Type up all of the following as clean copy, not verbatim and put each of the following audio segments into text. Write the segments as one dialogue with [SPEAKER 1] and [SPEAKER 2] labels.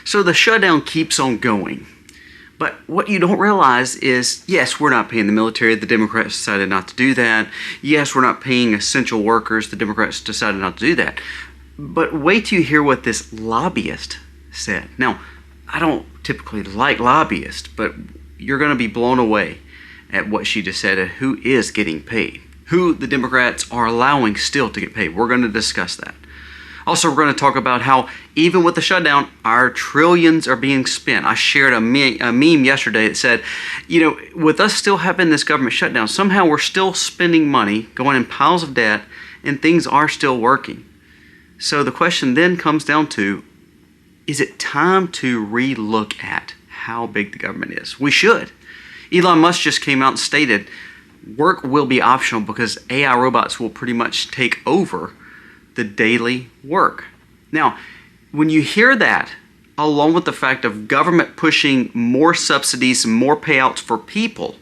[SPEAKER 1] So the shutdown keeps on going. But what you don't realize is, yes, we're not paying the military. The Democrats decided not to do that. Yes, we're not paying essential workers. The Democrats decided not to do that. But wait till you hear what this lobbyist said. Now, I don't typically like lobbyists, but you're going to be blown away at what she just said and who is getting paid, who the Democrats are allowing still to get paid. We're going to discuss that. Also, we're going to talk about how even with the shutdown, our trillions are being spent. I shared a meme yesterday that said, you know, with us still having this government shutdown, somehow we're still spending money, going in piles of debt, and things are still working. So the question then comes down to, is it time to relook at how big the government is? We should. Elon Musk just came out and stated work will be optional because AI robots will pretty much take over the daily work. Now, when you hear that, along with the fact of government pushing more subsidies and more payouts for people,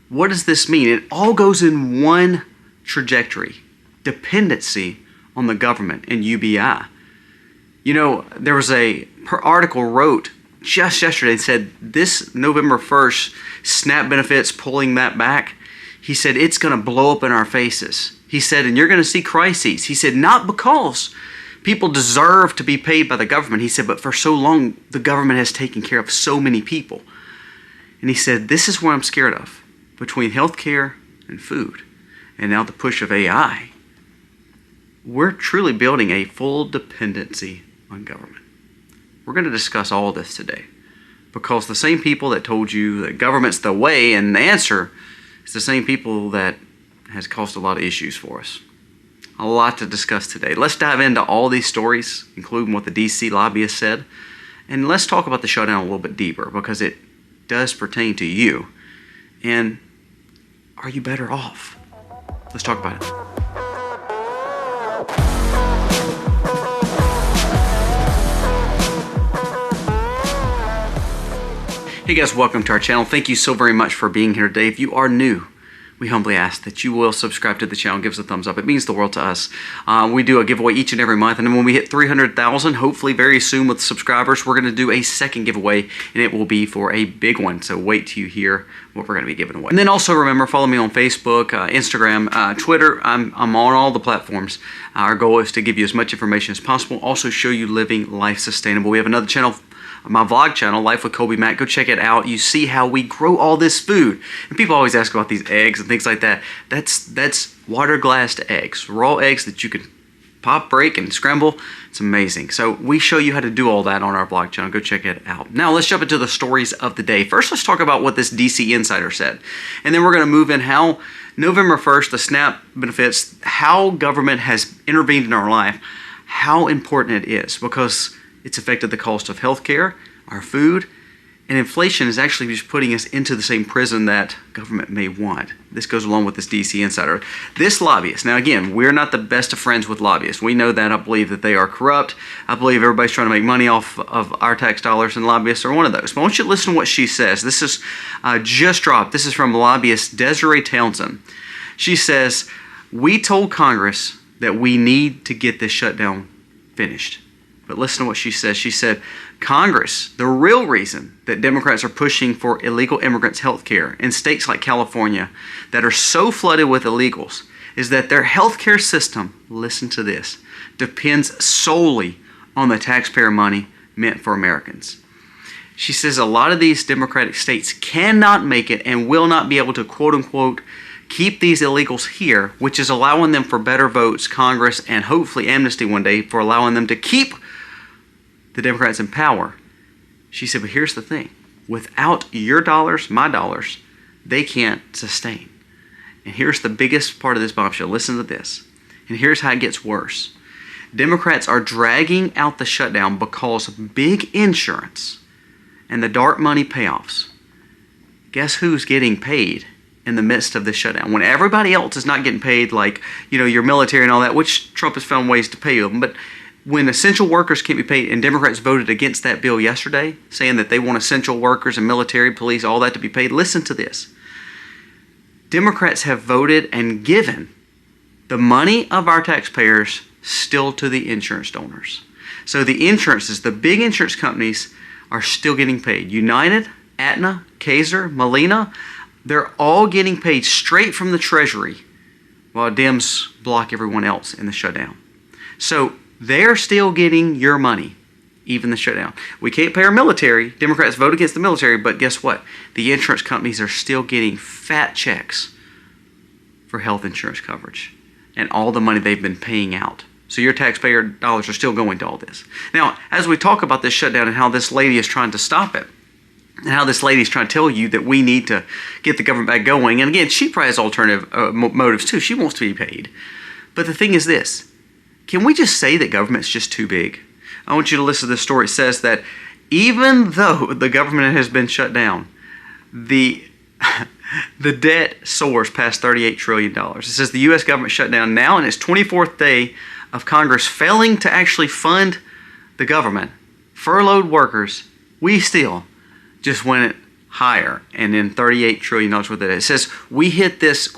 [SPEAKER 1] what does this mean? It all goes in one trajectory: dependency on the government and UBI. You know, there was a article wrote just yesterday that said this November 1st, SNAP benefits pulling that back. He said it's going to blow up in our faces. He said, and you're going to see crises. He said, not because people deserve to be paid by the government. He said, but for so long, the government has taken care of so many people. And he said, this is what I'm scared of, between healthcare and food, and now the push of AI. We're truly building a full dependency on government. We're going to discuss all this today, because the same people that told you that government's the way and the answer is the same people that has caused a lot of issues for us. A lot to discuss today. Let's dive into all these stories, including what the DC lobbyist said, and let's talk about the shutdown a little bit deeper, because it does pertain to you. And are you better off? Let's talk about it. Hey guys, welcome to our channel. Thank you so very much for being here today. If you are new, we humbly ask that you will subscribe to the channel, give us a thumbs up. It means the world to us. We do a giveaway each and every month, and then when we hit 300,000, hopefully very soon with subscribers, we're going to do a second giveaway, and it will be for a big one. So wait till you hear what we're going to be giving away. And then also remember, follow me on Facebook, Instagram, Twitter. I'm on all the platforms. Our goal is to give you as much information as possible, also show you living life sustainable. We have another channel, my vlog channel, Life with Kobe Mack. Go check it out. You see how we grow all this food. And people always ask about these eggs and things like that. That's water glassed eggs, raw eggs that you can pop, break, and scramble. It's amazing. So we show you how to do all that on our vlog channel. Go check it out. Now let's jump into the stories of the day. First, let's talk about what this DC insider said. And then we're going to move in how November 1st, the SNAP benefits, how government has intervened in our life, how important it is, because it's affected the cost of healthcare, our food, and inflation is actually just putting us into the same prison that government may want. This goes along with this DC insider. This lobbyist, now again, we're not the best of friends with lobbyists. We know that. I believe that they are corrupt. I believe everybody's trying to make money off of our tax dollars, and lobbyists are one of those. But I want you to listen to what she says. This is just dropped. This is from lobbyist Desiree Townsend. She says, we told Congress that we need to get this shutdown finished. But listen to what she says. She said, Congress, the real reason that Democrats are pushing for illegal immigrants' health care in states like California that are so flooded with illegals is that their health care system, listen to this, depends solely on the taxpayer money meant for Americans. She says a lot of these Democratic states cannot make it and will not be able to, quote unquote, keep these illegals here, which is allowing them for better votes, Congress, and hopefully amnesty one day for allowing them to keep the Democrats in power. She said, but here's the thing. Without your dollars, my dollars, they can't sustain. And here's the biggest part of this bombshell. Listen to this. And here's how it gets worse. Democrats are dragging out the shutdown because of big insurance and the dark money payoffs. Guess who's getting paid in the midst of this shutdown? When everybody else is not getting paid, like, you know, your military and all that, which Trump has found ways to pay them, but when essential workers can't be paid, and Democrats voted against that bill yesterday, saying that they want essential workers and military, police, all that to be paid, listen to this. Democrats have voted and given the money of our taxpayers still to the insurance donors. So the insurances, the big insurance companies are still getting paid. United, Aetna, Kaiser, Molina, they're all getting paid straight from the Treasury while Dems block everyone else in the shutdown. So they're still getting your money, even the shutdown. We can't pay our military. Democrats vote against the military, but guess what? The insurance companies are still getting fat checks for health insurance coverage and all the money they've been paying out. So your taxpayer dollars are still going to all this. Now, as we talk about this shutdown and how this lady is trying to stop it, and how this lady is trying to tell you that we need to get the government back going, and again, she probably has alternative motives too. She wants to be paid. But the thing is this, can we just say that government's just too big? I want you to listen to this story. It says that even though the government has been shut down, the debt soars past $38 trillion. It says the U.S. government shut down now in its 24th day of Congress failing to actually fund the government, furloughed workers. We still just went higher, and then $38 trillion worth of debt. It says we hit this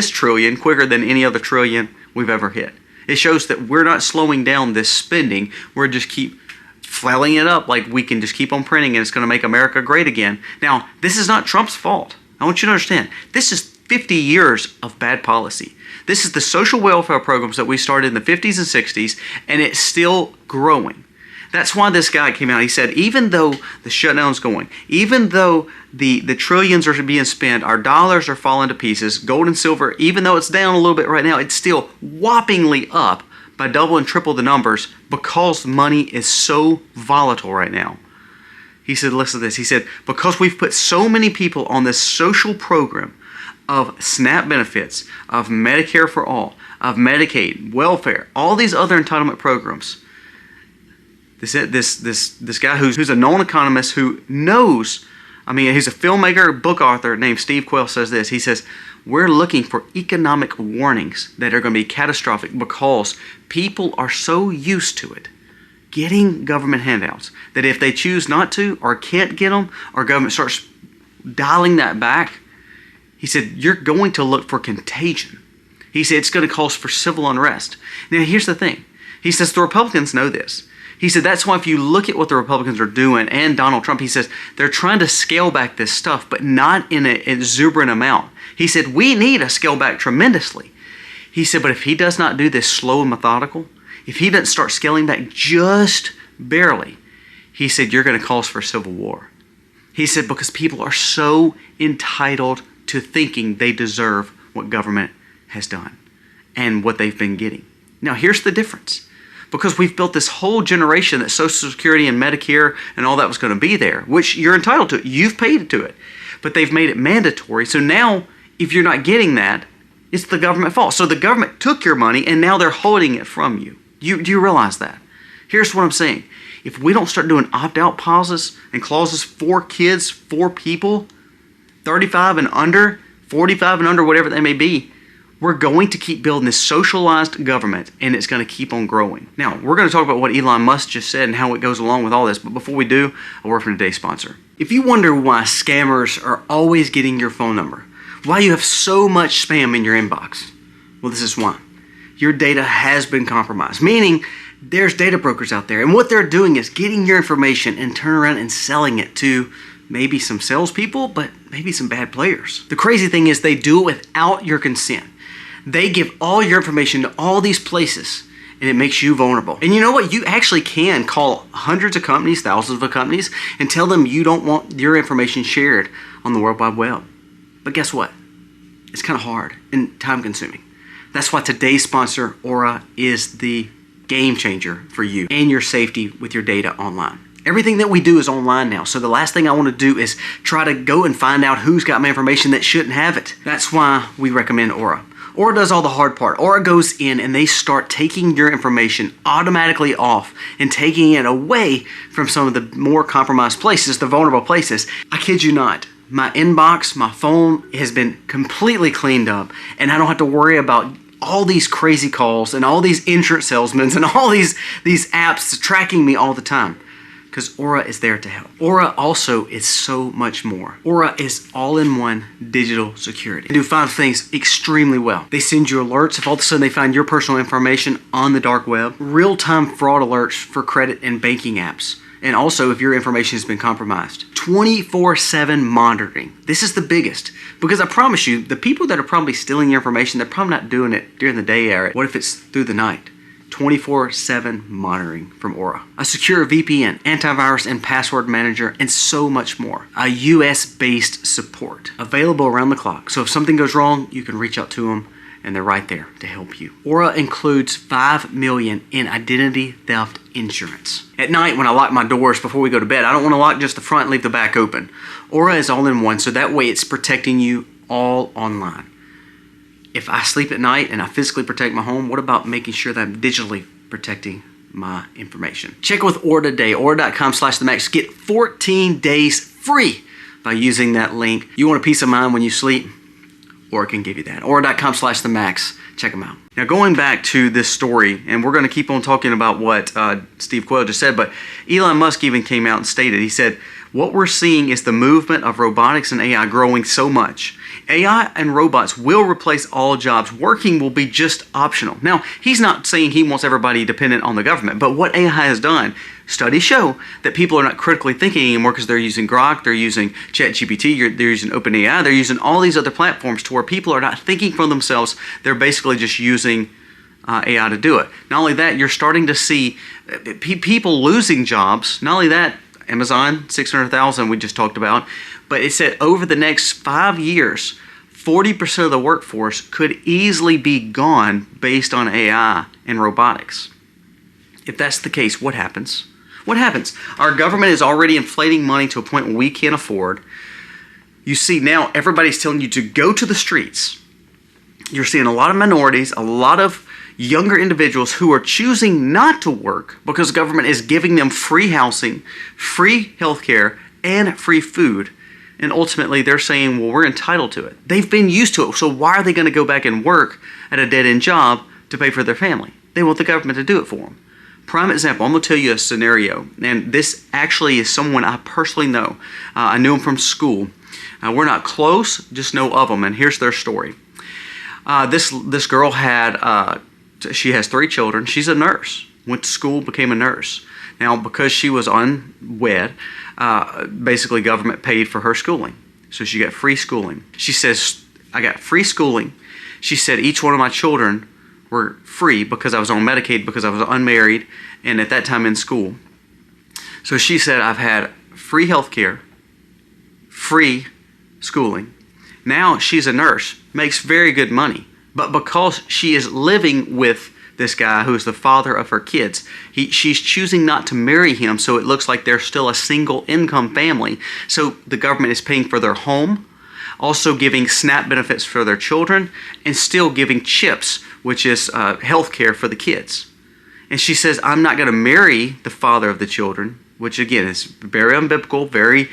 [SPEAKER 1] trillion quicker than any other trillion we've ever hit. It shows that we're not slowing down this spending. We're just keep flailing it up like we can just keep on printing and it's going to make America great again. Now, this is not Trump's fault. I want you to understand, this is 50 years of bad policy. This is the social welfare programs that we started in the 50s and 60s, and it's still growing. That's why this guy came out. He said, even though the shutdown's going, even though the trillions are being spent, our dollars are falling to pieces, gold and silver, even though it's down a little bit right now, it's still whoppingly up by double and triple the numbers because money is so volatile right now. He said, listen to this. He said, because we've put so many people on this social program of SNAP benefits, of Medicare for all, of Medicaid, welfare, all these other entitlement programs. This guy who's a known economist who knows, he's a filmmaker, book author named Steve Quayle says this. He says, we're looking for economic warnings that are going to be catastrophic because people are so used to it, getting government handouts, that if they choose not to or can't get them or government starts dialing that back, he said, you're going to look for contagion. He said, it's going to cause for civil unrest. Now, here's the thing. He says, the Republicans know this. He said, that's why if you look at what the Republicans are doing and Donald Trump, he says, they're trying to scale back this stuff, but not in an exuberant amount. He said, we need to scale back tremendously. He said, but if he does not do this slow and methodical, if he doesn't start scaling back just barely, he said, you're going to cause for civil war. He said, because people are so entitled to thinking they deserve what government has done and what they've been getting. Now, here's the difference. Because we've built this whole generation that Social Security and Medicare and all that was going to be there, which you're entitled to. You've paid to it. But they've made it mandatory. So now, if you're not getting that, it's the government's fault. So the government took your money and now they're holding it from you. Do you realize that? Here's what I'm saying. If we don't start doing opt-out pauses and clauses for kids, for people, 35 and under, 45 and under, whatever they may be, we're going to keep building this socialized government, and it's going to keep on growing. Now, we're going to talk about what Elon Musk just said and how it goes along with all this, but before we do, a word from today's sponsor. If you wonder why scammers are always getting your phone number, why you have so much spam in your inbox, well, this is why. Your data has been compromised, meaning there's data brokers out there, and what they're doing is getting your information and turn around and selling it to maybe some salespeople, but maybe some bad players. The crazy thing is they do it without your consent. They give all your information to all these places, and it makes you vulnerable. And you know what? You actually can call hundreds of companies, thousands of companies, and tell them you don't want your information shared on the World Wide Web. But guess what? It's kind of hard and time-consuming. That's why today's sponsor, Aura, is the game changer for you and your safety with your data online. Everything that we do is online now, so the last thing I want to do is try to go and find out who's got my information that shouldn't have it. That's why we recommend Aura. Aura does all the hard part. Aura goes in and they start taking your information automatically off and taking it away from some of the more compromised places, the vulnerable places. I kid you not. My inbox, my phone has been completely cleaned up, and I don't have to worry about all these crazy calls and all these insurance salesmen and all these apps tracking me all the time. because Aura is there to help. Aura also is so much more. Aura is all-in-one digital security. They do 5 things extremely well. They send you alerts if all of a sudden they find your personal information on the dark web, real-time fraud alerts for credit and banking apps, and also if your information has been compromised. 24/7 monitoring. This is the biggest, because I promise you, the people that are probably stealing your information, they're probably not doing it during the day era. What if it's through the night? 24/7 monitoring from Aura. A secure VPN, antivirus and password manager, and so much more. A US-based support available around the clock. So if something goes wrong, you can reach out to them and they're right there to help you. Aura includes $5 million in identity theft insurance. At night when I lock my doors before we go to bed, I don't want to lock just the front and leave the back open. Aura is all in one, so that way it's protecting you all online. If I sleep at night and I physically protect my home, what about making sure that I'm digitally protecting my information? Check with Aura today, aura.com/themacs. Get 14 days free by using that link. You want a peace of mind when you sleep? Aura can give you that. Aura.com/themacs. Check them out. Now going back to this story, and we're going to keep on talking about what Steve Quayle just said, but Elon Musk even came out and stated, he said, what we're seeing is the movement of robotics and AI growing so much. AI and robots will replace all jobs. Working will be just optional. Now, he's not saying he wants everybody dependent on the government, but what AI has done, studies show that people are not critically thinking anymore because they're using Grok, they're using ChatGPT, they're using OpenAI, they're using all these other platforms to where people are not thinking for themselves. They're basically just using AI to do it. Not only that, you're starting to see people losing jobs. Not only that, Amazon, 600,000 we just talked about, but it said over the next 5 years, 40% of the workforce could easily be gone based on AI and robotics. If that's the case, what happens? What happens? Our government is already inflating money to a point where we can't afford. You see now everybody's telling you to go to the streets. You're seeing a lot of minorities, a lot of younger individuals who are choosing not to work because government is giving them free housing, free healthcare, and free food. And ultimately they're saying, well, we're entitled to it. They've been used to it, so why are they going to go back and work at a dead-end job to pay for their family? They want the government to do it for them. Prime example, I'm going to tell you a scenario, and this actually is someone I personally know. I knew him from school. We're not close, just know of them, and here's their story. This girl had, she has 3 children. She's a nurse, went to school, became a nurse. Now, because she was unwed, basically government paid for her schooling. So she got free schooling. She says, I got free schooling. She said each one of my children were free because I was on Medicaid, because I was unmarried, and at that time in school. So she said, I've had free health care, free schooling. Now she's a nurse, makes very good money. But because she is living with this guy who is the father of her kids, she's choosing not to marry him, so it looks like they're still a single income family. So the government is paying for their home, also giving SNAP benefits for their children, and still giving CHIPS, which is health care for the kids. And she says, I'm not going to marry the father of the children, which again is very unbiblical, very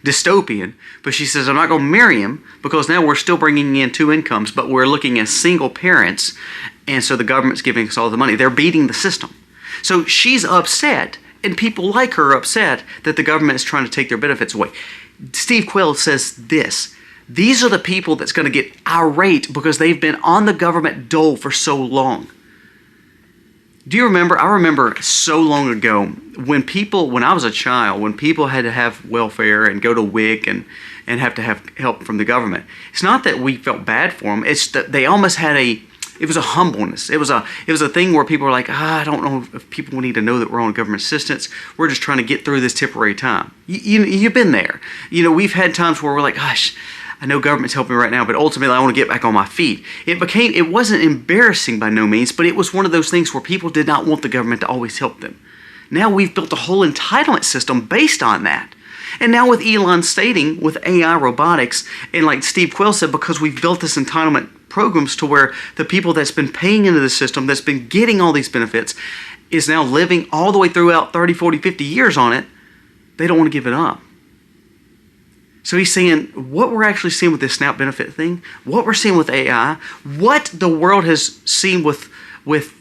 [SPEAKER 1] dystopian. But she says, I'm not going to marry him because now we're still bringing in 2 incomes, but we're looking at single parents, and so the government's giving us all the money. They're beating the system. So she's upset, and people like her are upset that the government is trying to take their benefits away. Steve Quayle says this: these are the people that's going to get irate because they've been on the government dole for so long. Do you remember? I remember so long ago when I was a child, when people had to have welfare and go to WIC and have to have help from the government. It's not that we felt bad for them. It's that they almost had it was a humbleness. It was a thing where people were like, I don't know if people need to know that we're on government assistance. We're just trying to get through this temporary time. You've been there. You know, we've had times where we're like, gosh, I know government's helping me right now, but ultimately I want to get back on my feet. It wasn't embarrassing by no means, but it was one of those things where people did not want the government to always help them. Now we've built a whole entitlement system based on that. And now with Elon stating, with AI robotics, and like Steve Quayle said, because we've built this entitlement programs to where the people that's been paying into the system, that's been getting all these benefits, is now living all the way throughout 30, 40, 50 years on it, they don't want to give it up. So he's saying what we're actually seeing with this SNAP benefit thing, what we're seeing with AI, what the world has seen with with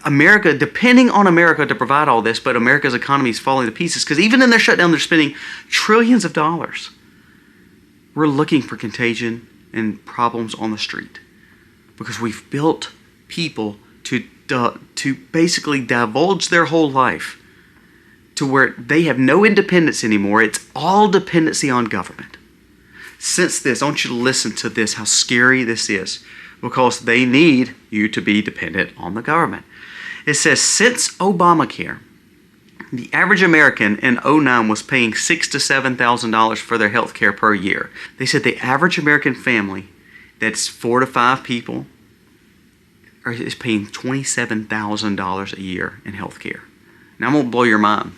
[SPEAKER 1] America depending on America to provide all this, but America's economy is falling to pieces because even in their shutdown, they're spending trillions of dollars. We're looking for contagion and problems on the street because we've built people to basically divulge their whole life to where they have no independence anymore. It's all dependency on government. Since this, I want you to listen to this, how scary this is, because they need you to be dependent on the government. It says, since Obamacare, the average American in 2009 was paying $6,000 to $7,000 for their health care per year. They said the average American family that's 4 to 5 people is paying $27,000 a year in health care. Now I'm going to blow your mind.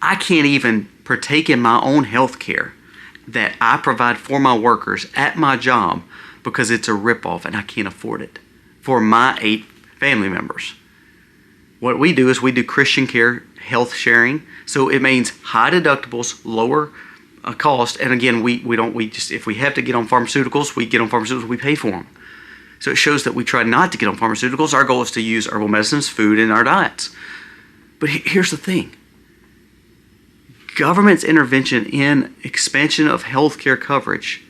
[SPEAKER 1] I can't even partake in my own health care that I provide for my workers at my job because it's a ripoff and I can't afford it for my 8 family members. What we do is we do Christian care health sharing. So it means high deductibles, lower cost. And again, we just, if we have to get on pharmaceuticals, we get on pharmaceuticals, we pay for them. So it shows that we try not to get on pharmaceuticals. Our goal is to use herbal medicines, food in our diets. But here's the thing. Government's intervention in expansion of healthcare coverage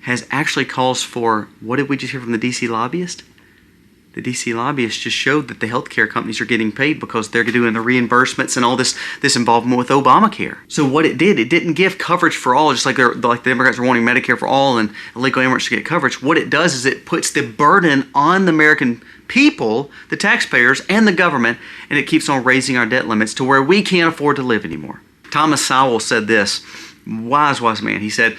[SPEAKER 1] has actually caused for, what did we just hear from the DC lobbyist? The DC lobbyists just showed that the healthcare companies are getting paid because they're doing the reimbursements and all this involvement with Obamacare. So what it did, it didn't give coverage for all, just like the Democrats are wanting Medicare for all and illegal immigrants to get coverage. What it does is it puts the burden on the American people, the taxpayers, and the government, and it keeps on raising our debt limits to where we can't afford to live anymore. Thomas Sowell said this, wise man. He said,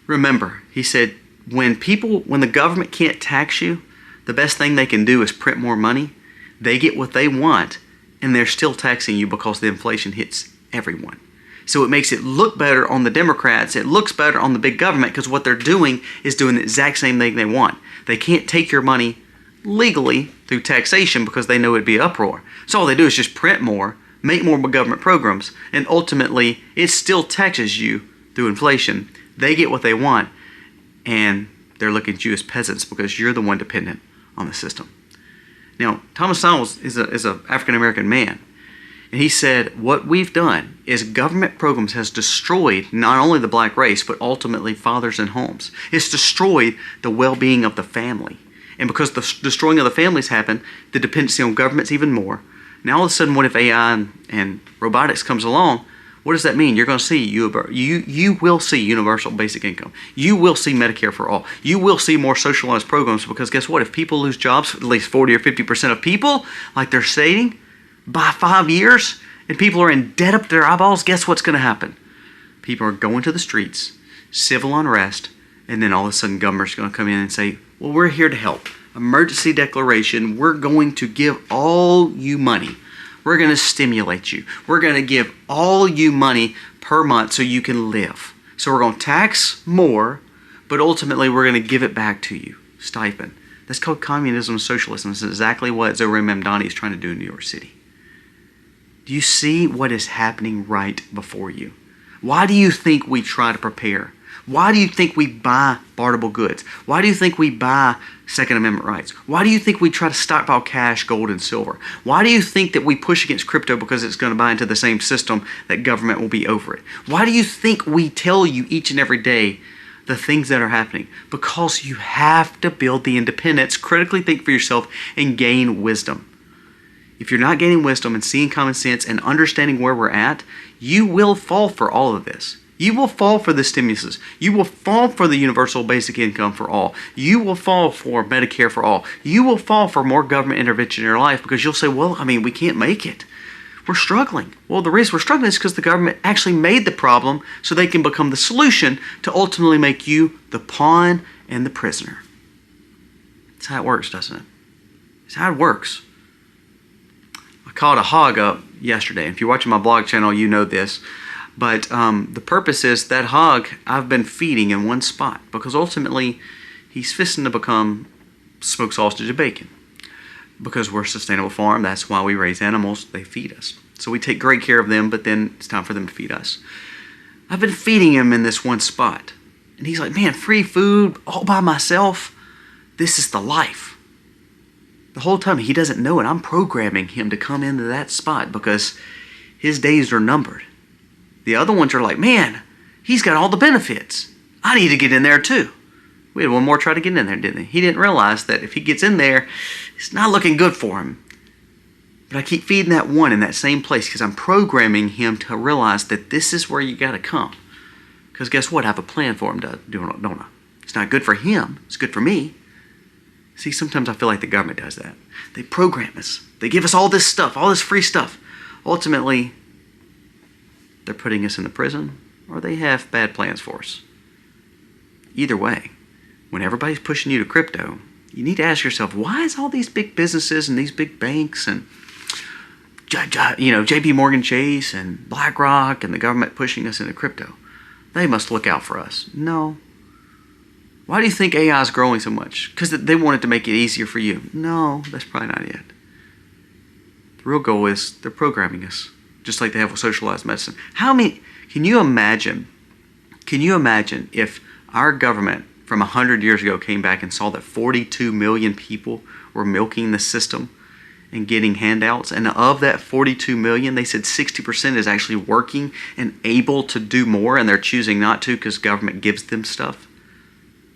[SPEAKER 1] remember, he said, when the government can't tax you, the best thing they can do is print more money. They get what they want, and they're still taxing you because the inflation hits everyone. So it makes it look better on the Democrats. It looks better on the big government because what they're doing is doing the exact same thing they want. They can't take your money legally through taxation because they know it'd be uproar. So all they do is just print more, make more government programs, and ultimately it still taxes you through inflation. They get what they want, and they're looking at you as peasants because you're the one dependent on the system. Now, Thomas Sowell is an African-American man, and he said, what we've done is government programs has destroyed not only the black race, but ultimately fathers and homes. It's destroyed the well-being of the family. And because the destroying of the families happened, the dependency on government's even more. Now all of a sudden, what if AI and robotics comes along? What does that mean? You're going to see, you will see universal basic income. You will see Medicare for all. You will see more socialized programs because guess what? If people lose jobs, at least 40 or 50% of people, like they're stating, by 5 years, and people are in debt up their eyeballs, guess what's going to happen? People are going to the streets, civil unrest, and then all of a sudden government's going to come in and say, well, we're here to help. Emergency declaration, we're going to give all you money. We're going to stimulate you. We're going to give all you money per month so you can live. So we're going to tax more, but ultimately we're going to give it back to you. Stipend. That's called communism and socialism. This is exactly what Zohar Mamdani is trying to do in New York City. Do you see what is happening right before you? Why do you think we try to prepare? Why do you think we buy barterable goods? Why do you think we buy Second Amendment rights? Why do you think we try to stockpile cash, gold, and silver? Why do you think that we push against crypto because it's going to buy into the same system that government will be over it? Why do you think we tell you each and every day the things that are happening? Because you have to build the independence, critically think for yourself, and gain wisdom. If you're not gaining wisdom and seeing common sense and understanding where we're at, you will fall for all of this. You will fall for the stimuluses. You will fall for the universal basic income for all. You will fall for Medicare for all. You will fall for more government intervention in your life because you'll say, well, we can't make it. We're struggling. Well, the reason we're struggling is because the government actually made the problem so they can become the solution to ultimately make you the pawn and the prisoner. That's how it works, doesn't it? It's how it works. I caught a hog up yesterday. If you're watching my blog channel, you know this. But the purpose is that hog I've been feeding in one spot because ultimately he's fixing to become smoked sausage and bacon. Because we're a sustainable farm, that's why we raise animals. They feed us. So we take great care of them, but then it's time for them to feed us. I've been feeding him in this one spot. And he's like, man, free food all by myself. This is the life. The whole time he doesn't know it. I'm programming him to come into that spot because his days are numbered. The other ones are like, man, he's got all the benefits. I need to get in there too. We had one more try to get in there, didn't he? He didn't realize that if he gets in there, it's not looking good for him. But I keep feeding that one in that same place because I'm programming him to realize that this is where you got to come. Because guess what? I have a plan for him, don't I? It's not good for him. It's good for me. See, sometimes I feel like the government does that. They program us. They give us all this stuff, all this free stuff. Ultimately, they're putting us in the prison or they have bad plans for us. Either way, when everybody's pushing you to crypto, you need to ask yourself, why is all these big businesses and these big banks and JP Morgan Chase and BlackRock and the government pushing us into crypto? They must look out for us. No. Why do you think AI is growing so much? Because they wanted to make it easier for you. No, that's probably not it. The real goal is they're programming us, just like they have with socialized medicine. Can you imagine if our government from 100 years ago came back and saw that 42 million people were milking the system and getting handouts, and of that 42 million, they said 60% is actually working and able to do more, and they're choosing not to because government gives them stuff?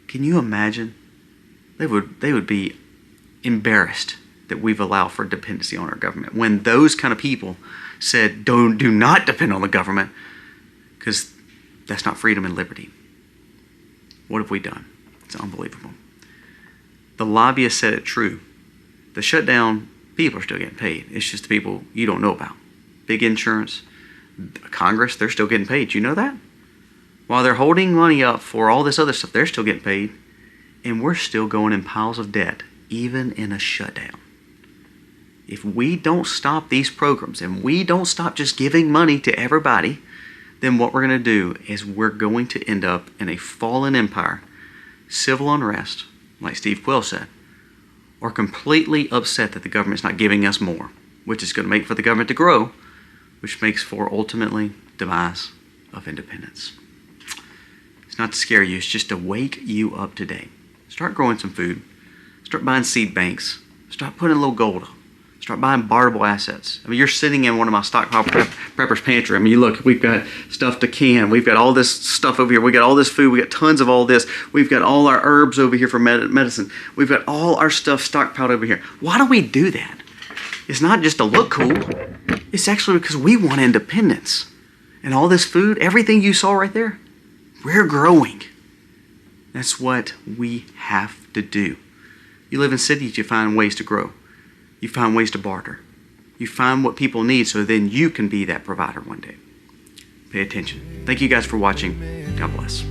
[SPEAKER 1] Can you imagine? They would be embarrassed that we've allowed for dependency on our government when those kind of people said do not depend on the government because that's not freedom and liberty. What have we done? It's unbelievable. The lobbyists said it true. The shutdown, people are still getting paid. It's just the people you don't know about. Big insurance, Congress, they're still getting paid. You know that? While they're holding money up for all this other stuff, they're still getting paid. And we're still going in piles of debt, even in a shutdown. If we don't stop these programs and we don't stop just giving money to everybody, then what we're going to do is we're going to end up in a fallen empire, civil unrest, like Steve Quill said, or completely upset that the government's not giving us more, which is going to make for the government to grow, which makes for ultimately demise of independence. It's not to scare you, it's just to wake you up today. Start growing some food. Start buying seed banks. Start putting a little gold up. Start buying barterable assets. I mean, you're sitting in one of my stockpile preppers pantry. I mean, you look, we've got stuff to can. We've got all this stuff over here. We got all this food. We got tons of all this. We've got all our herbs over here for medicine. We've got all our stuff stockpiled over here. Why do we do that? It's not just to look cool. It's actually because we want independence. And all this food, everything you saw right there, we're growing. That's what we have to do. You live in cities, you find ways to grow. You find ways to barter. You find what people need so then you can be that provider one day. Pay attention. Thank you guys for watching. God bless.